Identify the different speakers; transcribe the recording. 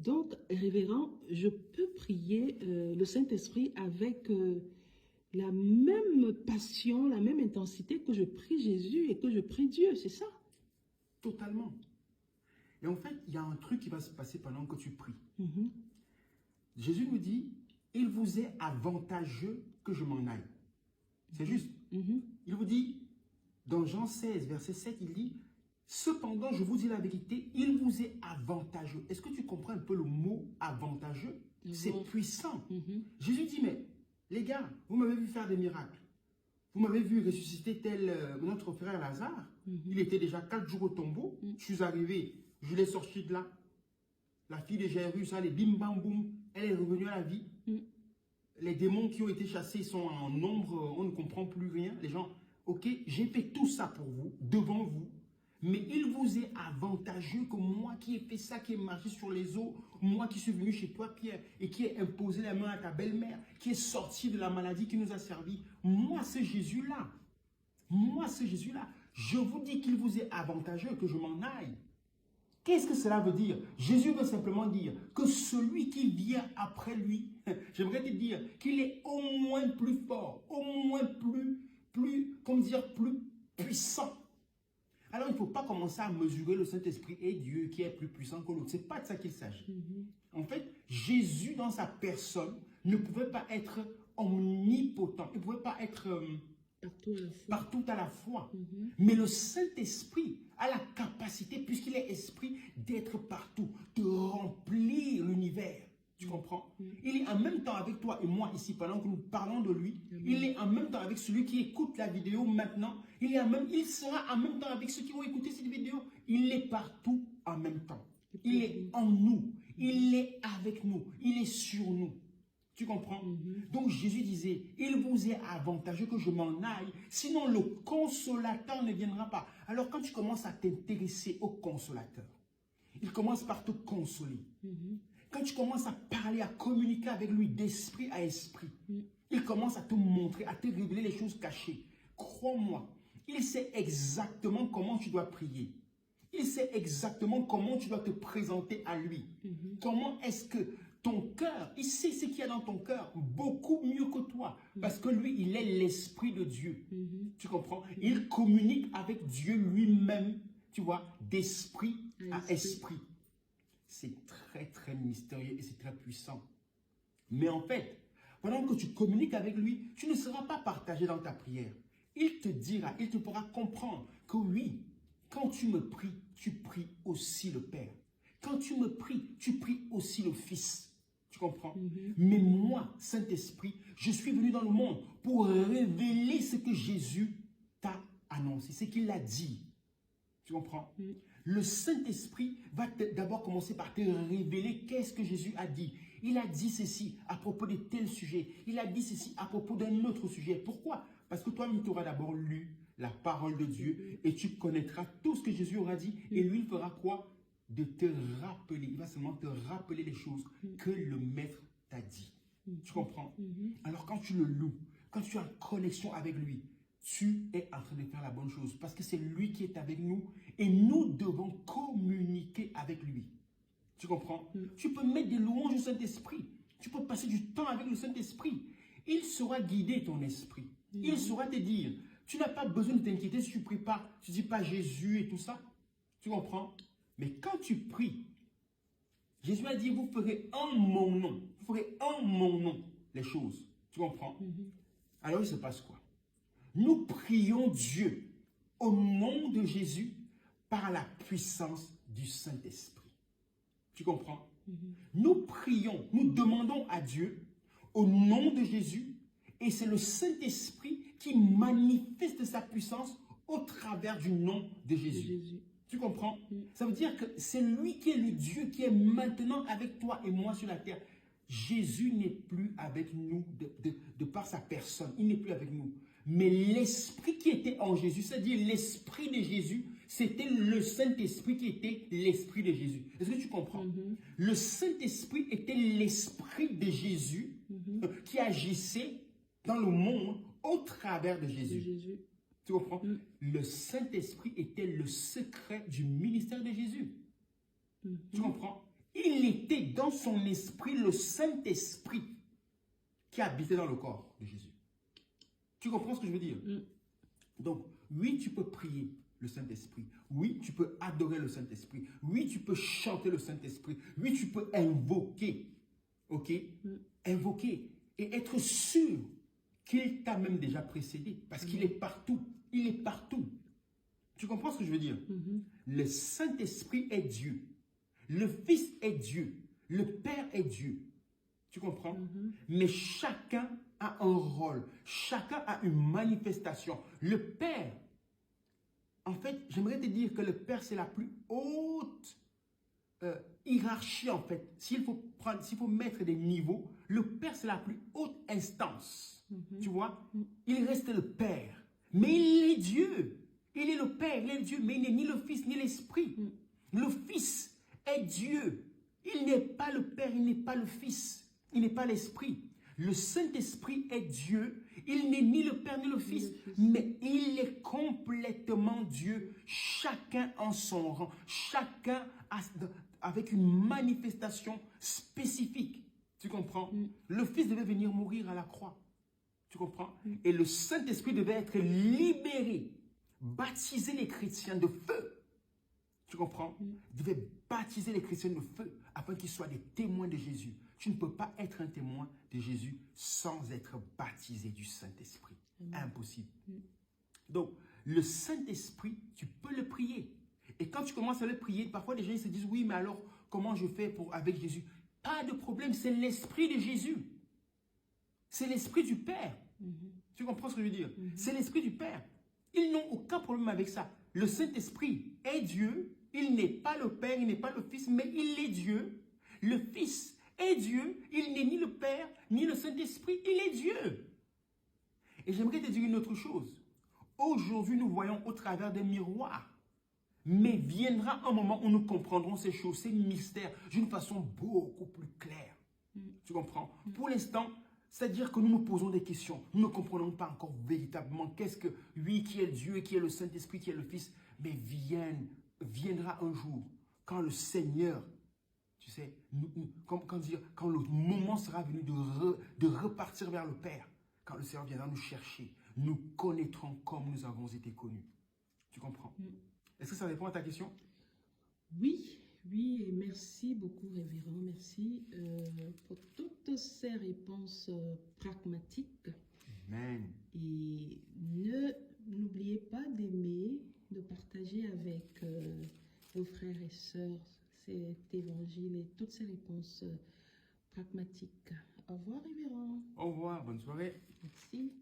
Speaker 1: Donc, révérend, je peux prier le Saint-Esprit avec la même passion, la même intensité que je prie Jésus et que je prie Dieu, c'est ça?
Speaker 2: Totalement. Et en fait, il y a un truc qui va se passer pendant que tu pries. Jésus nous dit, il vous est avantageux que je m'en aille. C'est juste. Il vous dit, dans Jean 16, verset 7, il dit, cependant, je vous dis la vérité, il vous est avantageux. Est-ce que tu comprends un peu le mot avantageux? C'est puissant. Jésus dit, mais les gars, vous m'avez vu faire des miracles. Vous m'avez vu ressusciter tel notre frère Lazare. Il était déjà 4 jours au tombeau. Je suis arrivé, je l'ai sorti de là. La fille de Jairus, elle est bim bam boum, elle est revenue à la vie. Les démons qui ont été chassés sont en nombre, on ne comprend plus rien. Les gens, ok, j'ai fait tout ça pour vous, devant vous. Mais il vous est avantageux que moi qui ai fait ça, qui ai marché sur les eaux, moi qui suis venu chez toi, Pierre, et qui ai imposé la main à ta belle-mère, qui est sorti de la maladie qui nous a servi. Moi, c'est Jésus-là. Moi, c'est Jésus-là. Je vous dis qu'il vous est avantageux que je m'en aille. Qu'est-ce que cela veut dire? Jésus veut simplement dire que celui qui vient après lui, j'aimerais te dire qu'il est au moins plus fort, au moins plus puissant. Alors, il ne faut pas commencer à mesurer le Saint-Esprit et Dieu qui est plus puissant que l'autre. Ce n'est pas de ça qu'il s'agit. En fait, Jésus, dans sa personne, ne pouvait pas être omnipotent. Il ne pouvait pas être partout à la fois. Mais le Saint-Esprit a la capacité, puisqu'il est esprit, d'être partout, de remplir l'univers. Tu comprends? Il est en même temps avec toi et moi ici, pendant que nous parlons de lui. Il est en même temps avec celui qui écoute la vidéo maintenant. Il sera en même temps avec ceux qui vont écouter cette vidéo. Il est partout en même temps. Il est en nous. Il est avec nous. Il est sur nous. Tu comprends? Donc Jésus disait, il vous est avantageux que je m'en aille, sinon le consolateur ne viendra pas. Alors quand tu commences à t'intéresser au consolateur, il commence par te consoler. Quand tu commences à parler, à communiquer avec lui d'esprit à esprit, il commence à te montrer, à te révéler les choses cachées. Crois-moi, il sait exactement comment tu dois prier. Il sait exactement comment tu dois te présenter à lui. Comment est-ce que ton cœur, il sait ce qu'il y a dans ton cœur, beaucoup mieux que toi. Parce que lui, il est l'esprit de Dieu. Tu comprends? Il communique avec Dieu lui-même, tu vois, d'esprit à esprit. C'est très, très mystérieux et c'est très puissant. Mais en fait, pendant que tu communiques avec lui, tu ne seras pas partagé dans ta prière. Il te dira, il te fera comprendre que oui, quand tu me pries, tu pries aussi le Père. Quand tu me pries, tu pries aussi le Fils. Tu comprends? Mais moi, Saint-Esprit, je suis venu dans le monde pour révéler ce que Jésus t'a annoncé, ce qu'il a dit. Tu comprends? Le Saint-Esprit va d'abord commencer par te révéler qu'est-ce que Jésus a dit. Il a dit ceci à propos de tel sujet. Il a dit ceci à propos d'un autre sujet. Pourquoi? Parce que toi-même, tu auras d'abord lu la parole de Dieu et tu connaîtras tout ce que Jésus aura dit. Et lui, il fera quoi? De te rappeler. Il va seulement te rappeler les choses que le Maître t'a dit. Tu comprends? Alors quand tu le loues, quand tu es en connexion avec lui, tu es en train de faire la bonne chose parce que c'est lui qui est avec nous et nous devons communiquer avec lui. Tu comprends? Tu peux mettre des louanges au Saint-Esprit. Tu peux passer du temps avec le Saint-Esprit. Il saura guider ton esprit. Il saura te dire, tu n'as pas besoin de t'inquiéter si tu ne pries pas, tu ne dis pas Jésus et tout ça. Tu comprends? Mais quand tu pries, Jésus a dit, vous ferez en mon nom. Vous ferez en mon nom les choses. Tu comprends? Alors il se passe quoi? Nous prions Dieu au nom de Jésus par la puissance du Saint-Esprit. Tu comprends? Nous prions, nous demandons à Dieu au nom de Jésus et c'est le Saint-Esprit qui manifeste sa puissance au travers du nom de Jésus. Tu comprends? Ça veut dire que c'est lui qui est le Dieu qui est maintenant avec toi et moi sur la terre. Jésus n'est plus avec nous de par sa personne. Il n'est plus avec nous. Mais l'esprit qui était en Jésus, c'est-à-dire l'esprit de Jésus, c'était le Saint-Esprit qui était l'esprit de Jésus. Est-ce que tu comprends? Le Saint-Esprit était l'esprit de Jésus qui agissait dans le monde au travers de Jésus. Tu comprends? Le Saint-Esprit était le secret du ministère de Jésus. Tu comprends? Il il était dans son esprit le Saint-Esprit qui habitait dans le corps de Jésus. Tu comprends ce que je veux dire? Donc, oui, tu peux prier le Saint-Esprit. Oui, tu peux adorer le Saint-Esprit. Oui, tu peux chanter le Saint-Esprit. Oui, tu peux invoquer. OK? Invoquer et être sûr qu'il t'a même déjà précédé. Parce qu'il est partout. Il est partout. Tu comprends ce que je veux dire? Le Saint-Esprit est Dieu. Le Fils est Dieu. Le Père est Dieu. Tu comprends? Mais chacun a un rôle. Chacun a une manifestation. Le Père, en fait, j'aimerais te dire que le Père, c'est la plus haute hiérarchie, en fait. S'il faut mettre des niveaux, le Père, c'est la plus haute instance. Tu vois? Il reste le Père. Mais il est Dieu. Il est le Père, il est Dieu, mais il n'est ni le Fils, ni l'Esprit. Le Fils est Dieu. Il n'est pas le Père, il n'est pas le Fils, il n'est pas l'Esprit. Le Saint-Esprit est Dieu. Il n'est ni le Père, ni le Fils, mais il est complètement Dieu. Chacun en son rang, chacun avec une manifestation spécifique. Tu comprends? Le Fils devait venir mourir à la croix. Tu comprends? Et le Saint-Esprit devait être libéré, baptiser les chrétiens de feu. Tu comprends? Il devait baptiser les chrétiens de feu afin qu'ils soient des témoins de Jésus. Tu ne peux pas être un témoin de Jésus sans être baptisé du Saint-Esprit. Impossible. Donc, le Saint-Esprit, tu peux le prier. Et quand tu commences à le prier, parfois les gens se disent, oui, mais alors, comment je fais avec Jésus? Pas de problème, c'est l'Esprit de Jésus. C'est l'Esprit du Père. Tu comprends ce que je veux dire? C'est l'Esprit du Père. Ils n'ont aucun problème avec ça. Le Saint-Esprit est Dieu. Il n'est pas le Père, il n'est pas le Fils, mais il est Dieu. Le Fils est Dieu. Il n'est ni le Père, ni le Saint-Esprit. Il est Dieu. Et j'aimerais te dire une autre chose. Aujourd'hui, nous voyons au travers des miroirs. Mais viendra un moment où nous comprendrons ces choses, ces mystères, d'une façon beaucoup plus claire. Tu comprends? Pour l'instant, c'est-à-dire que nous nous posons des questions. Nous ne comprenons pas encore véritablement qu'est-ce que, oui, qui est Dieu, qui est le Saint-Esprit, qui est le Fils. Mais viendra un jour quand le Seigneur, tu sais, quand le moment sera venu de repartir vers le Père, quand le Seigneur viendra nous chercher, nous connaîtrons comme nous avons été connus. Tu comprends? Est-ce que ça répond à ta question?
Speaker 1: Oui, oui, et merci beaucoup, révérend. Merci pour toutes ces réponses pragmatiques.
Speaker 2: Amen.
Speaker 1: Et n'oubliez pas d'aimer, de partager avec vos frères et sœurs cet évangile et toutes ces réponses pragmatiques. Au revoir, révérend.
Speaker 2: Au revoir, bonne soirée.
Speaker 1: Merci.